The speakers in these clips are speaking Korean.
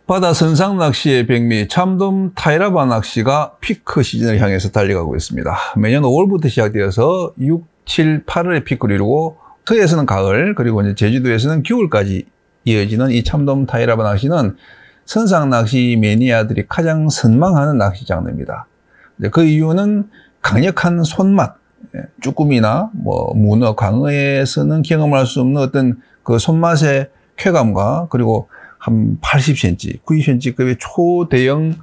바다 선상 낚시의 백미 참돔 타이라바 낚시가 피크 시즌을 향해서 달려가고 있습니다. 매년 5월부터 시작되어서 6, 7, 8월에 피크를 이루고 서해에서는 가을 그리고 이제 제주도에서는 겨울까지 이어지는 이 참돔 타이라바 낚시는 선상 낚시 매니아들이 가장 선망하는 낚시 장르입니다. 그 이유는 강력한 손맛, 쭈꾸미나 문어, 광어에서는 경험할 수 없는 어떤 그 손맛의 쾌감과 그리고 한 80cm, 90cm급의 초대형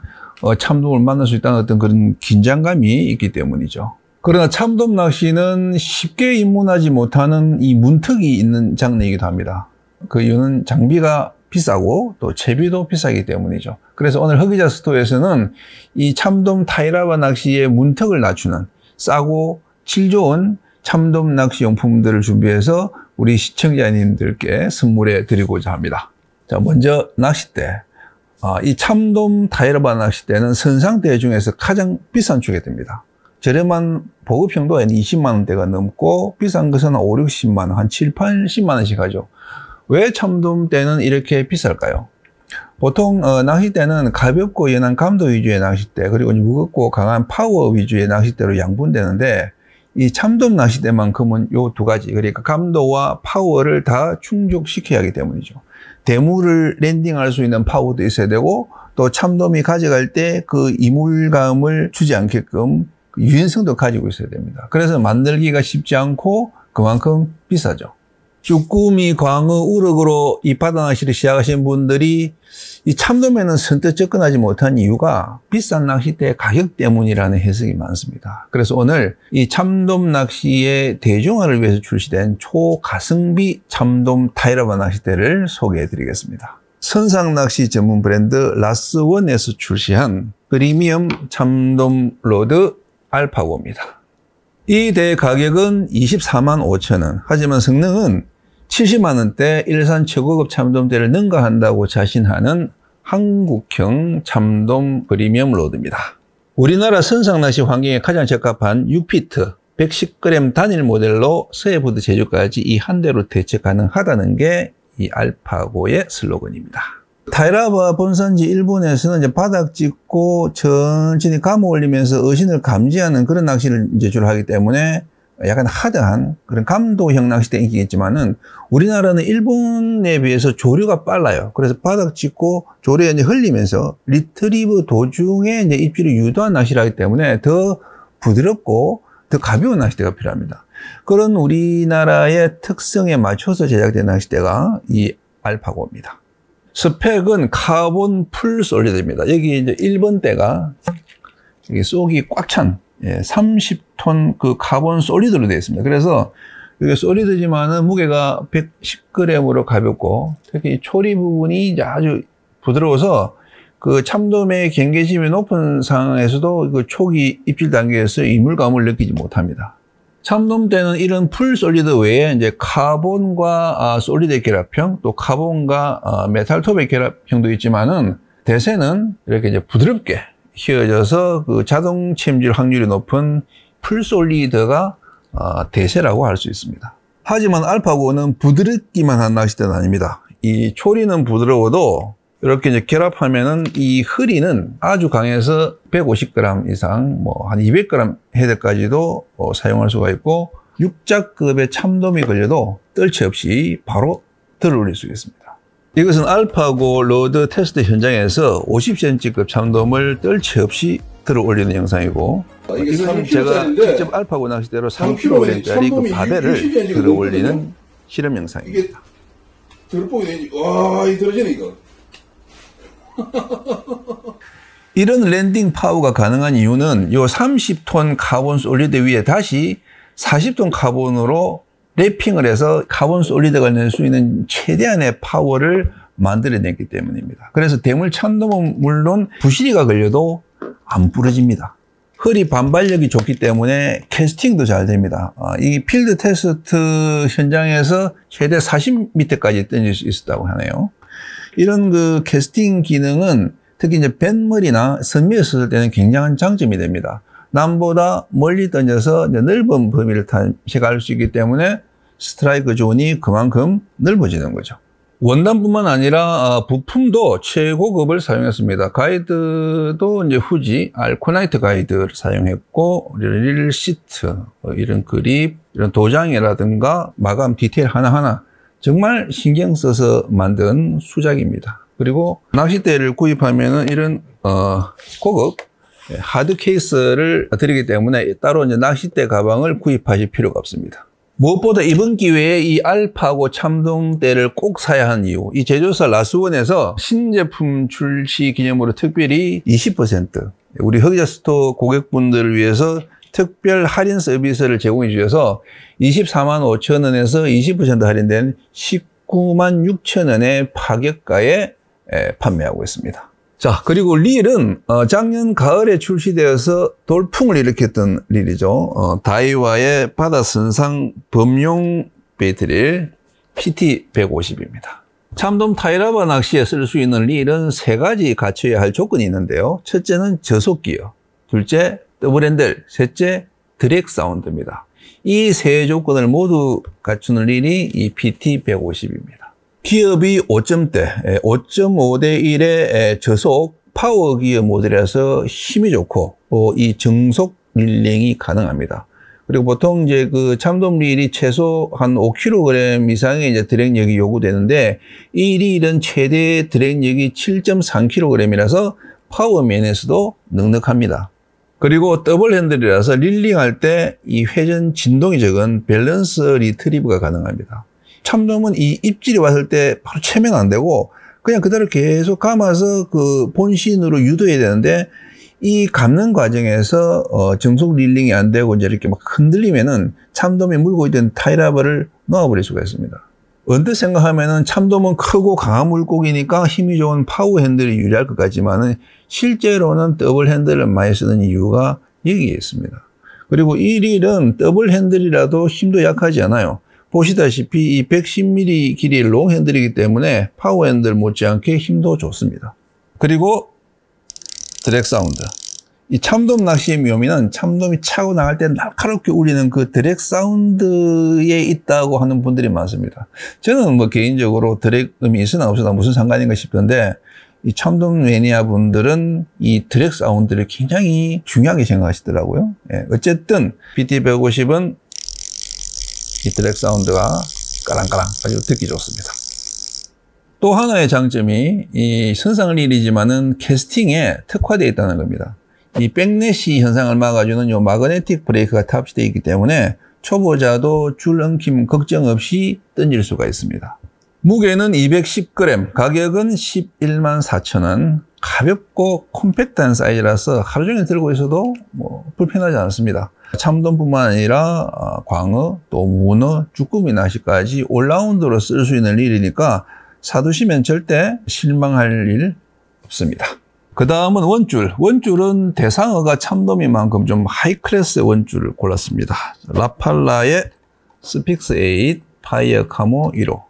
참돔을 만날 수 있다는 어떤 그런 긴장감이 있기 때문이죠. 그러나 참돔 낚시는 쉽게 입문하지 못하는 이 문턱이 있는 장르이기도 합니다. 그 이유는 장비가 비싸고 또 채비도 비싸기 때문이죠. 그래서 오늘 흑기자 스토어에서는 이 참돔 타이라바 낚시의 문턱을 낮추는 싸고 질 좋은 참돔 낚시 용품들을 준비해서 우리 시청자님들께 선물해 드리고자 합니다. 자, 먼저 낚싯대. 이 참돔 타이라바 낚싯대는 선상대 중에서 가장 비싼 축에 됩니다. 저렴한 보급형도 20만 원대가 넘고 비싼 것은 5, 60만 원, 한 7, 80만 원씩 하죠. 왜 참돔대는 이렇게 비쌀까요? 보통 낚싯대는 가볍고 연한 감도 위주의 낚싯대 그리고 무겁고 강한 파워 위주의 낚싯대로 양분되는데 이 참돔 낚싯대만큼은 요 두 가지, 그러니까 감도와 파워를 다 충족시켜야 하기 때문이죠. 대물을 랜딩할 수 있는 파워도 있어야 되고 또 참돔이 가져갈 때 그 이물감을 주지 않게끔 유연성도 가지고 있어야 됩니다. 그래서 만들기가 쉽지 않고 그만큼 비싸죠. 쭈꾸미, 광어, 우럭으로 이 바다 낚시를 시작하신 분들이 이 참돔에는 선뜻 접근하지 못한 이유가 비싼 낚싯대의 가격 때문이라는 해석이 많습니다. 그래서 오늘 이 참돔 낚시의 대중화를 위해서 출시된 초가성비 참돔 타이라바 낚싯대를 소개해 드리겠습니다. 선상 낚시 전문 브랜드 라스원에서 출시한 프리미엄 참돔 로드 알파고입니다. 이 대 가격은 24만 5천 원. 하지만 성능은 70만 원대 일산 최고급 참돔대를 능가한다고 자신하는 한국형 참돔 프리미엄 로드입니다. 우리나라 선상낚시 환경에 가장 적합한 6피트 110g 단일 모델로 서해부터 제주까지 이 한 대로 대체 가능하다는 게 이 알파고의 슬로건입니다. 타이라바 본산지 일본에서는 이제 바닥 찍고 천천히 감어 올리면서 어신을 감지하는 그런 낚시를 이제 주로 하기 때문에 약간 하드한 그런 감도형 낚시대 인기겠지만은 우리나라는 일본에 비해서 조류가 빨라요. 그래서 바닥 찍고 조류에 이제 흘리면서 리트리브 도중에 이제 입질을 유도한 낚시를 하기 때문에 더 부드럽고 더 가벼운 낚시대가 필요합니다. 그런 우리나라의 특성에 맞춰서 제작된 낚시대가 이 알파고입니다. 스펙은 카본 풀 솔리드입니다. 여기 이제 1번 대가 여기 속이 꽉 찬 30톤 그 카본 솔리드로 되어 있습니다. 그래서 이게 솔리드지만은 무게가 110g으로 가볍고 특히 이 초리 부분이 이제 아주 부드러워서 그 참돔의 경계심이 높은 상황에서도 그 초기 입질 단계에서 이물감을 느끼지 못합니다. 참돔대는 이런 풀 솔리드 외에 이제 카본과 솔리드 결합형, 또 카본과 메탈 톱의 결합형도 있지만은 대세는 이렇게 이제 부드럽게 휘어져서 그 자동 침질 확률이 높은 풀 솔리드가 대세라고 할 수 있습니다. 하지만 알파고는 부드럽기만 한 낚싯대는 아닙니다. 이 초리는 부드러워도 이렇게 이제 결합하면은 이 흐리는 아주 강해서 150g 이상, 한 200g 헤드까지도 사용할 수가 있고, 육자급의 참돔이 걸려도 떨치 없이 바로 들어 올릴 수 있습니다. 이것은 알파고 로드 테스트 현장에서 50cm급 참돔을 떨치 없이 들어 올리는 영상이고, 이건 제가 직접 알파고 낚싯대로 3kg짜리 그 바벨을 들어 올리는 실험 영상입니다. 이게 들어보게 되지. 와, 이 들어지네, 이거. 이런 랜딩 파워가 가능한 이유는 요 30톤 카본 솔리드 위에 다시 40톤 카본으로 랩핑을 해서 카본 솔리드가 낼 수 있는 최대한의 파워를 만들어냈기 때문입니다. 그래서 대물 참돔은 물론 부시리가 걸려도 안 부러집니다. 허리 반발력이 좋기 때문에 캐스팅도 잘 됩니다. 이 필드 테스트 현장에서 최대 40m까지 던질 수 있었다고 하네요. 이런 그 캐스팅 기능은 특히 이제 뱃머리나 선미에 썼을 때는 굉장한 장점이 됩니다. 남보다 멀리 던져서 이제 넓은 범위를 탐색할 수 있기 때문에 스트라이크 존이 그만큼 넓어지는 거죠. 원단뿐만 아니라 부품도 최고급을 사용했습니다. 가이드도 이제 후지 알코나이트 가이드를 사용했고, 릴 시트, 이런 그립, 이런 도장이라든가 마감 디테일 하나하나 정말 신경 써서 만든 수작입니다. 그리고 낚싯대를 구입하면은 이런 고급 하드 케이스를 드리기 때문에 따로 이제 낚싯대 가방을 구입하실 필요가 없습니다. 무엇보다 이번 기회에 이 알파고 참돔대를 꼭 사야 하는 이유, 이 제조사 라스원에서 신제품 출시 기념으로 특별히 20% 우리 흑자 스토어 고객분들을 위해서 특별 할인 서비스를 제공해 주셔서 24만 5천 원에서 20% 할인된 19만 6천 원의 파격가에 판매하고 있습니다. 자, 그리고 릴은 작년 가을에 출시되어서 돌풍을 일으켰던 릴이죠. 다이와의 바다 선상 범용 베이트릴 PT150입니다. 참돔 타이라바 낚시에 쓸 수 있는 릴은 3가지 갖춰야 할 조건이 있는데요. 첫째는 저속기어, 둘째 더블 핸들, 셋째 드랙 사운드입니다. 이 3조건을 모두 갖추는 릴이 이 PT150입니다. 기업이 5점대, 5.5대 1의 저속 파워 기어 모델이라서 힘이 좋고, 이 정속 릴링이 가능합니다. 그리고 보통 이제 그 참돔 릴이 최소 한 5kg 이상의 이제 드랙력이 요구되는데, 이 릴은 최대 드랙력이 7.3kg이라서 파워 면에서도 넉넉합니다. 그리고 더블 핸들이라서 릴링할 때 이 회전 진동이 적은 밸런스 리트리브가 가능합니다. 참돔은 이 입질이 왔을 때 바로 채면 안 되고 그냥 그대로 계속 감아서 그 본신으로 유도해야 되는데, 이 감는 과정에서 정속 릴링이 안 되고 이제 이렇게 막 흔들리면은 참돔이 물고 있던 타이라바를 놓아버릴 수가 있습니다. 언뜻 생각하면은 참돔은 크고 강한 물고기니까 힘이 좋은 파워 핸들이 유리할 것 같지만은 실제로는 더블 핸들을 많이 쓰는 이유가 여기에 있습니다. 그리고 이 릴은 더블 핸들이라도 힘도 약하지 않아요. 보시다시피 이 110mm 길이의 롱 핸들이기 때문에 파워 핸들 못지않게 힘도 좋습니다. 그리고 드랙 사운드. 이 참돔 낚시의 묘미는 참돔이 차고 나갈 때 날카롭게 울리는 그 드랙 사운드에 있다고 하는 분들이 많습니다. 저는 뭐 개인적으로 드랙음이 있으나 없으나 무슨 상관인가 싶던데, 이 참돔 매니아 분들은 이 드랙 사운드를 굉장히 중요하게 생각하시더라고요. 어쨌든 PT150은 이 드랙 사운드가 까랑까랑 아주 듣기 좋습니다. 또 하나의 장점이 이 선상 릴이지만은 캐스팅에 특화되어 있다는 겁니다. 이 백래시 현상을 막아주는 요 마그네틱 브레이크가 탑재되어 있기 때문에 초보자도 줄 엉킴 걱정 없이 던질 수가 있습니다. 무게는 210g, 가격은 11만 4천 원. 가볍고 콤팩트한 사이즈라서 하루 종일 들고 있어도 뭐 불편하지 않습니다. 참돔뿐만 아니라 광어, 또 문어, 쭈꾸미 낚시까지 올라운드로 쓸 수 있는 릴이니까 사두시면 절대 실망할 일 없습니다. 그 다음은 원줄. 원줄은 대상어가 참돔이만큼 좀 하이클래스 원줄을 골랐습니다. 라팔라의 스픽스 8 파이어 카모 1호.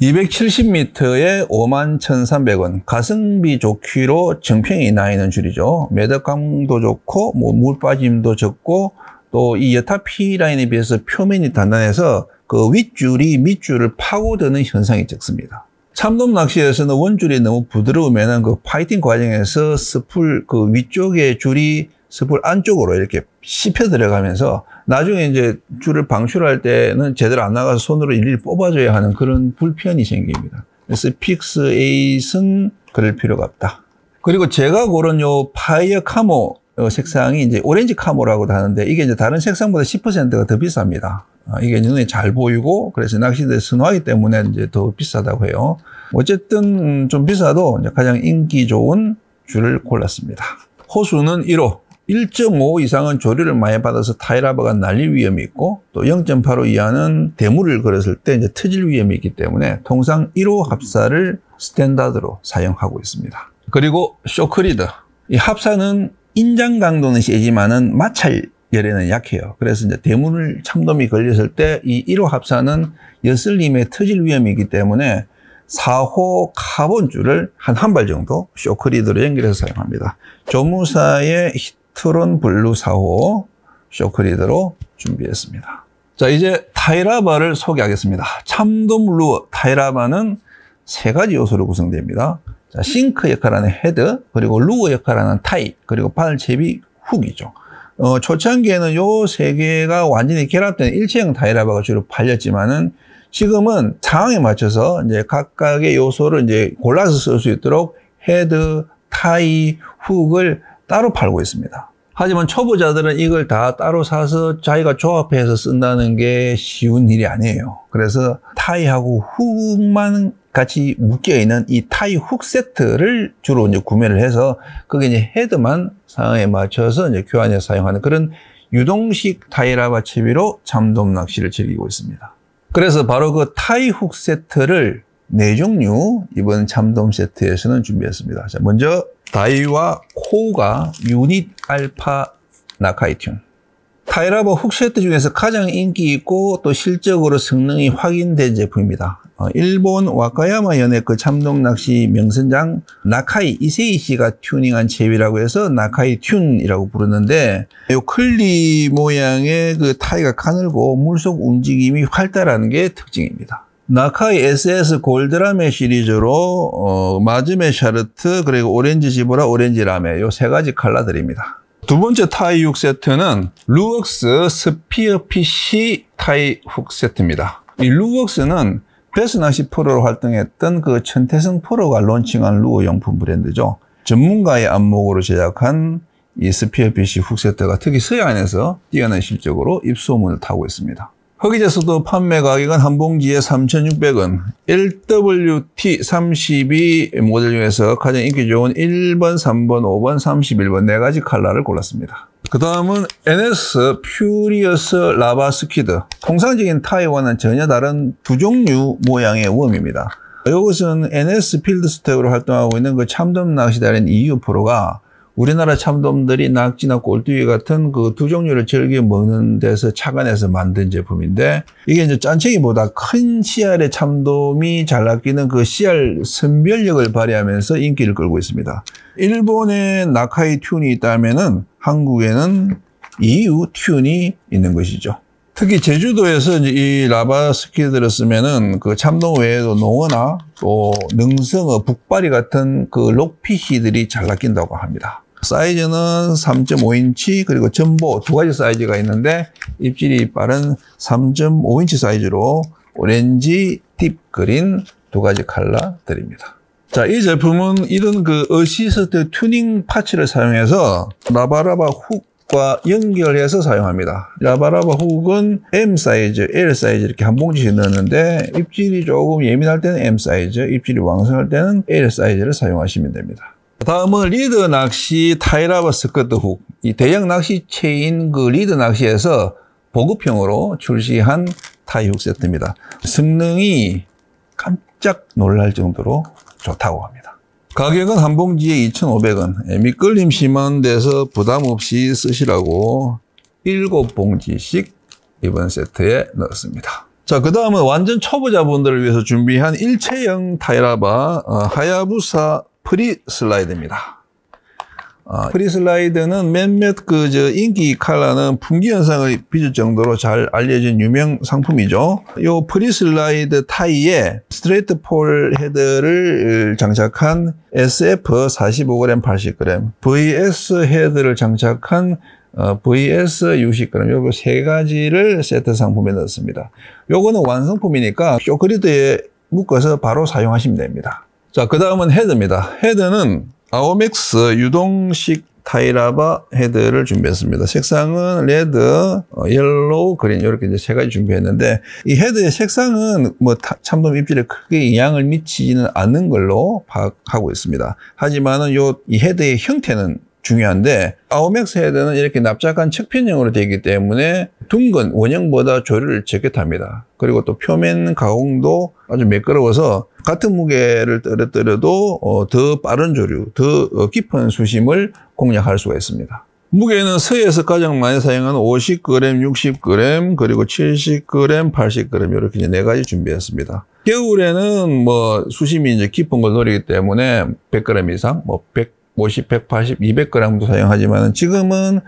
270m에 51,300원. 가성비 좋기로 정평이 나 있는 줄이죠. 매듭감도 좋고, 물 빠짐도 적고, 또 이 여타 P라인에 비해서 표면이 단단해서 그 윗줄이 밑줄을 파고드는 현상이 적습니다. 참돔 낚시에서는 원줄이 너무 부드러우면은 그 파이팅 과정에서 스풀 그 위쪽의 줄이 스풀 안쪽으로 이렇게 씹혀 들어가면서 나중에 이제 줄을 방출할 때는 제대로 안 나가서 손으로 일일이 뽑아줘야 하는 그런 불편이 생깁니다. 그래서 픽스 8은 그럴 필요가 없다. 그리고 제가 고른 요 파이어 카모 색상이 이제 오렌지 카모라고도 하는데, 이게 이제 다른 색상보다 10%가 더 비쌉니다. 이게 눈에 잘 보이고 그래서 낚시대에 선호하기 때문에 이제 더 비싸다고 해요. 어쨌든 좀 비싸도 이제 가장 인기 좋은 줄을 골랐습니다. 호수는 1호. 1.5 이상은 조류를 많이 받아서 타이라바가 날릴 위험이 있고, 또 0.85 이하는 대물을 걸었을 때 이제 터질 위험이 있기 때문에 통상 1호 합사를 스탠다드로 사용하고 있습니다. 그리고 쇼크리더. 이 합사는 인장 강도는 세지만은 마찰 열에는 약해요. 그래서 이제 대물을 참돔이 걸렸을 때 이 1호 합사는 여슬림에 터질 위험이 있기 때문에 4호 카본줄을 한 발 정도 쇼크리더로 연결해서 사용합니다. 조무사의 히트론 블루 4호 쇼크리더로 준비했습니다. 자, 이제 타이라바를 소개하겠습니다. 참돔 루어 타이라바는 세 가지 요소로 구성됩니다. 자, 싱크 역할하는 헤드, 그리고 루어 역할하는 타이, 그리고 바늘채비 훅이죠. 초창기에는 요 세 개가 완전히 결합된 일체형 타이라바가 주로 팔렸지만은 지금은 상황에 맞춰서 이제 각각의 요소를 이제 골라서 쓸 수 있도록 헤드, 타이, 훅을 따로 팔고 있습니다. 하지만 초보자들은 이걸 다 따로 사서 자기가 조합해서 쓴다는 게 쉬운 일이 아니에요. 그래서 타이하고 훅만 같이 묶여있는 이 타이 훅 세트를 주로 이제 구매를 해서 그게 이제 헤드만 상황에 맞춰서 이제 교환해서 사용하는 그런 유동식 타이라바 채비로 참돔 낚시를 즐기고 있습니다. 그래서 바로 그 타이 훅 세트를 4종류 이번 참돔 세트에서는 준비했습니다. 자, 먼저 다이와 코우가 유닛 알파 나카이 튠. 타이라바 훅 세트 중에서 가장 인기 있고 또 실적으로 성능이 확인된 제품입니다. 일본 와카야마 연의 그 참돔 낚시 명선장 나카이 이세이 씨가 튜닝한 채비라고 해서 나카이 튠이라고 부르는데 이 클리 모양의 그 타이가 가늘고 물속 움직임이 활달한 게 특징입니다. 나카이 SS 골드라메 시리즈로 마즈메 샤르트 그리고 오렌지 지브라 오렌지 라메 요 세 가지 컬러들입니다. 두 번째 타이 훅 세트는 루웍스 스피어 PC 타이 훅 세트입니다. 이 루웍스는 베스낚시 프로로 활동했던 그 천태성 프로가 론칭한 루어 용품 브랜드죠. 전문가의 안목으로 제작한 이 스피어 PC 훅 세트가 특히 서해안에서 뛰어난 실적으로 입소문을 타고 있습니다. 허기제서도 판매 가격은 한 봉지에 3,600원, LWT32 모델 중에서 가장 인기 좋은 1번, 3번, 5번, 31번 4가지 컬러를 골랐습니다. 그 다음은 NS 퓨리어스 라바 스퀴드. 통상적인 타이와는 전혀 다른 두 종류 모양의 웜입니다. 이것은 NS 필드스텝으로 활동하고 있는 그 참돔 낚시달인 EU 프로가 우리나라 참돔들이 낙지나 꼴뚜기 같은 그 두 종류를 즐겨 먹는 데서 착안해서 만든 제품인데 이게 이제 짠챙이보다 큰 씨알의 참돔이 잘 낚이는 그 씨알 선별력을 발휘하면서 인기를 끌고 있습니다. 일본에 나카이 튠이 있다면은 한국에는 EU 튠이 있는 것이죠. 특히 제주도에서 이제 이 라바 스퀴드를 쓰면은 그 참돔 외에도 농어나 또 능성어, 북바리 같은 그 록피시들이 잘 낚인다고 합니다. 사이즈는 3.5인치 그리고 전보 두 가지 사이즈가 있는데 입질이 빠른 3.5인치 사이즈로 오렌지, 딥 그린 두 가지 컬러들입니다. 자, 이 제품은 이런 그 어시스트 튜닝 파츠를 사용해서 라바라바 훅과 연결해서 사용합니다. 라바라바 훅은 M 사이즈, L 사이즈 이렇게 한 봉지씩 넣었는데 입질이 조금 예민할 때는 M 사이즈, 입질이 왕성할 때는 L 사이즈를 사용하시면 됩니다. 다음은 리드 낚시 타이라바 스커트 훅. 이 대형 낚시체인 그 리드 낚시에서 보급형으로 출시한 타이 훅 세트입니다. 성능이 깜짝 놀랄 정도로 좋다고 합니다. 가격은 한 봉지에 2,500원. 미끌림 심한 데서 부담 없이 쓰시라고 7봉지씩 이번 세트에 넣었습니다. 자, 그 다음은 완전 초보자분들을 위해서 준비한 일체형 타이라바 하야부사 프리 슬라이드입니다. 프리 슬라이드는 몇몇 인기 컬러는 품귀 현상을 빚을 정도로 잘 알려진 유명 상품이죠. 이 프리 슬라이드 타이에 스트레이트 폴 헤드를 장착한 SF 45g, 80g, VS 헤드를 장착한 VS 60g, 요거 세 가지를 세트 상품에 넣었습니다. 요거는 완성품이니까 쇼크리드에 묶어서 바로 사용하시면 됩니다. 자, 그 다음은 헤드입니다. 헤드는 아오맥스 유동식 타이라바 헤드를 준비했습니다. 색상은 레드, 옐로우, 그린 이렇게 이제 세 가지 준비했는데 이 헤드의 색상은 뭐 참돔 입질에 크게 영향을 미치지는 않는 걸로 파악하고 있습니다. 하지만은 이 헤드의 형태는 중요한데 아오맥스 헤드는 이렇게 납작한 측편형으로 되기 때문에 둥근 원형보다 조류를 적게 탑니다. 그리고 또 표면 가공도 아주 매끄러워서 같은 무게를 떨어뜨려도 더 빠른 조류, 더 깊은 수심을 공략할 수가 있습니다. 무게는 서해에서 가장 많이 사용하는 50g, 60g, 그리고 70g, 80g 이렇게 네 가지 준비했습니다. 겨울에는 뭐 수심이 이제 깊은 걸 노리기 때문에 100g 이상, 뭐 50, 180, 200g도 사용하지만 지금은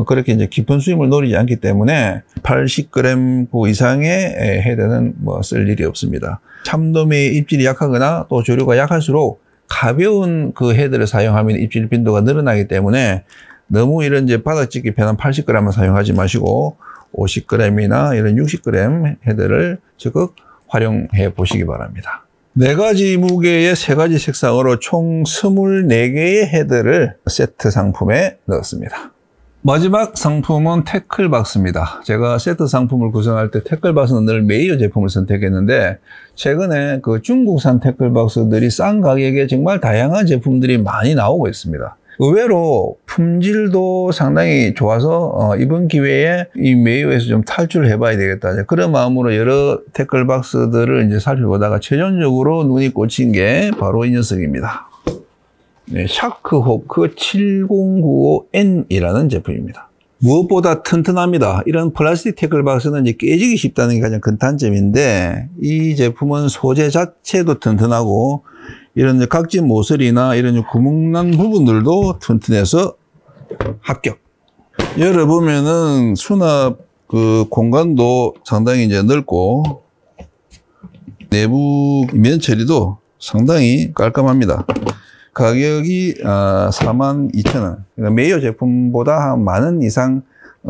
그렇게 이제 깊은 수임을 노리지 않기 때문에 80g 그 이상의 헤드는 뭐 쓸 일이 없습니다. 참돔의 입질이 약하거나 또 조류가 약할수록 가벼운 그 헤드를 사용하면 입질 빈도가 늘어나기 때문에 너무 이런 이제 바닥짓기 편한 80g만 사용하지 마시고 50g이나 이런 60g 헤드를 적극 활용해 보시기 바랍니다. 4가지 무게의 3가지 색상으로 총 24개의 헤드를 세트 상품에 넣었습니다. 마지막 상품은 태클박스입니다. 제가 세트 상품을 구성할 때 태클박스는 늘 메이어 제품을 선택했는데 최근에 그 중국산 태클박스들이 싼 가격에 정말 다양한 제품들이 많이 나오고 있습니다. 의외로 품질도 상당히 좋아서 이번 기회에 이 메이어에서 좀 탈출을 해봐야 되겠다. 그런 마음으로 여러 태클박스들을 이제 살펴보다가 최종적으로 눈이 꽂힌 게 바로 이 녀석입니다. 네, 샤크호크 7095N이라는 제품입니다. 무엇보다 튼튼합니다. 이런 플라스틱 태클박스는 이제 깨지기 쉽다는 게 가장 큰 단점인데 이 제품은 소재 자체도 튼튼하고 이런 각진 모서리나 이런 구멍난 부분들도 튼튼해서 합격. 열어보면은 수납 그 공간도 상당히 이제 넓고 내부 면 처리도 상당히 깔끔합니다. 가격이 42,000원. 그러니까 메이어 제품보다 한 10,000원 이상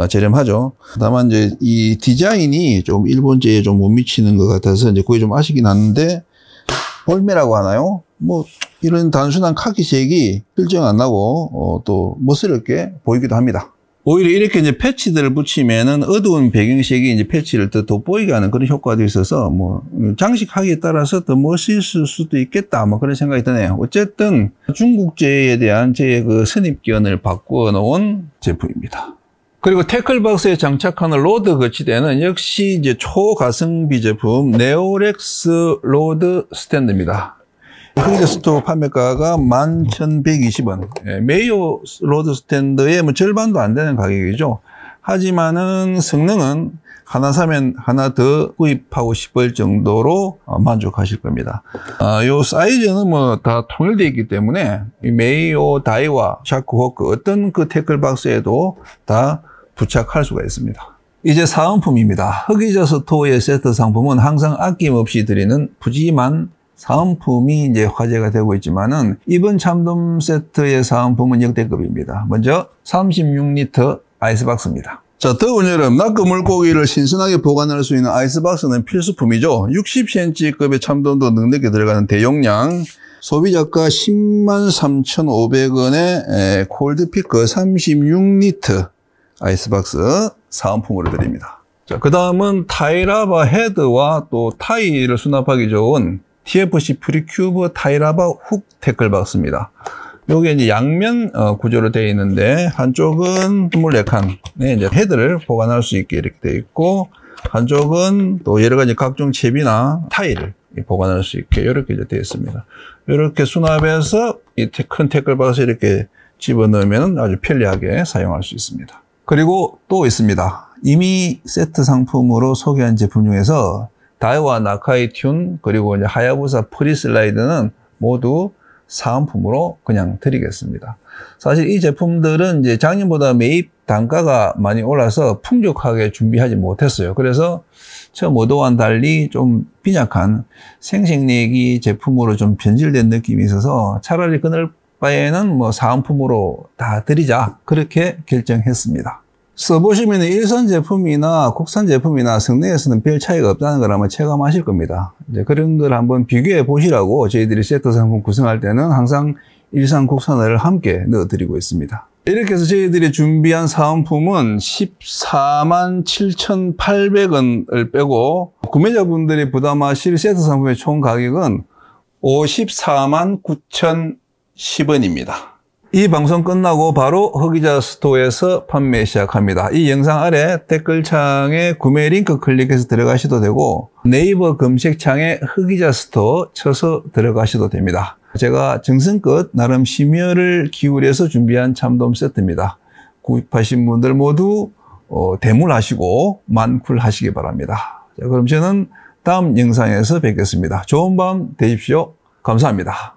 저렴하죠. 다만 이제 이 디자인이 좀 일본제에 좀 못 미치는 것 같아서 이제 그게 좀 아쉽긴 한데 볼매라고 하나요? 뭐 이런 단순한 카키색이 필정 안 나고 또 멋스럽게 보이기도 합니다. 오히려 이렇게 이제 패치들을 붙이면은 어두운 배경색이 이제 패치를 더 돋보이게 하는 그런 효과도 있어서 뭐 장식하기에 따라서 더 멋있을 수도 있겠다 뭐 그런 생각이 드네요. 어쨌든 중국제에 대한 제 그 선입견을 바꾸어 놓은 제품입니다. 그리고 태클박스에 장착하는 로드 거치대는 역시 이제 초가성비 제품 네오렉스 로드 스탠드입니다. 흑이자 스토어 판매가가 11,120원. 메이어 로드 스탠드의 뭐 절반도 안 되는 가격이죠. 하지만은 성능은 하나 사면 하나 더 구입하고 싶을 정도로 만족하실 겁니다. 요 사이즈는 뭐 다 통일되어 있기 때문에 이 메이어, 다이와, 샤크호크 어떤 그 태클박스에도 다 부착할 수가 있습니다. 이제 사은품입니다. 흑이자 스토어의 세트 상품은 항상 아낌없이 드리는 푸짐한 사은품이 이제 화제가 되고 있지만은 이번 참돔 세트의 사은품은 역대급입니다. 먼저 36리터 아이스박스입니다. 자, 더운 여름 낙급 물고기를 신선하게 보관할 수 있는 아이스박스는 필수품이죠. 60cm급의 참돔도 넉넉히 들어가는 대용량, 소비자가 103,500원에 콜드피크 36리터 아이스박스 사은품으로 드립니다. 자, 그 다음은 타이라바 헤드와 또 타이를 수납하기 좋은 TFC 프리큐브 타이라바 훅 태클박스입니다. 요게 이제 양면 구조로 되어 있는데 한쪽은 24칸의 이제 헤드를 보관할 수 있게 이렇게 되어 있고 한쪽은 또 여러 가지 각종 채비나 타일을 보관할 수 있게 이렇게 이제 되어 있습니다. 이렇게 수납해서 이 큰 태클박스에 이렇게 집어넣으면 아주 편리하게 사용할 수 있습니다. 그리고 또 있습니다. 이미 세트 상품으로 소개한 제품 중에서 다이와 나카이 튠 그리고 이제 하야부사 프리슬라이드는 모두 사은품으로 그냥 드리겠습니다. 사실 이 제품들은 이제 작년보다 매입 단가가 많이 올라서 풍족하게 준비하지 못했어요. 그래서 저 모도와는 달리 좀 빈약한 생색내기 제품으로 좀 변질된 느낌이 있어서 차라리 그럴 바에는 뭐 사은품으로 다 드리자 그렇게 결정했습니다. 써보시면 일선 제품이나 국산 제품이나 성능에서는 별 차이가 없다는 걸 아마 체감하실 겁니다. 이제 그런 걸 한번 비교해 보시라고 저희들이 세트 상품 구성할 때는 항상 일산 국산을 함께 넣어드리고 있습니다. 이렇게 해서 저희들이 준비한 사은품은 147,800원을 빼고 구매자분들이 부담하실 세트 상품의 총 가격은 549,9,010원입니다. 이 방송 끝나고 바로 흑이자 스토어에서 판매 시작합니다. 이 영상 아래 댓글창에 구매 링크 클릭해서 들어가셔도 되고 네이버 검색창에 흑이자 스토어 쳐서 들어가셔도 됩니다. 제가 정성껏 나름 심혈을 기울여서 준비한 참돔 세트입니다. 구입하신 분들 모두 대물하시고 만쿨하시기 바랍니다. 자, 그럼 저는 다음 영상에서 뵙겠습니다. 좋은 밤 되십시오. 감사합니다.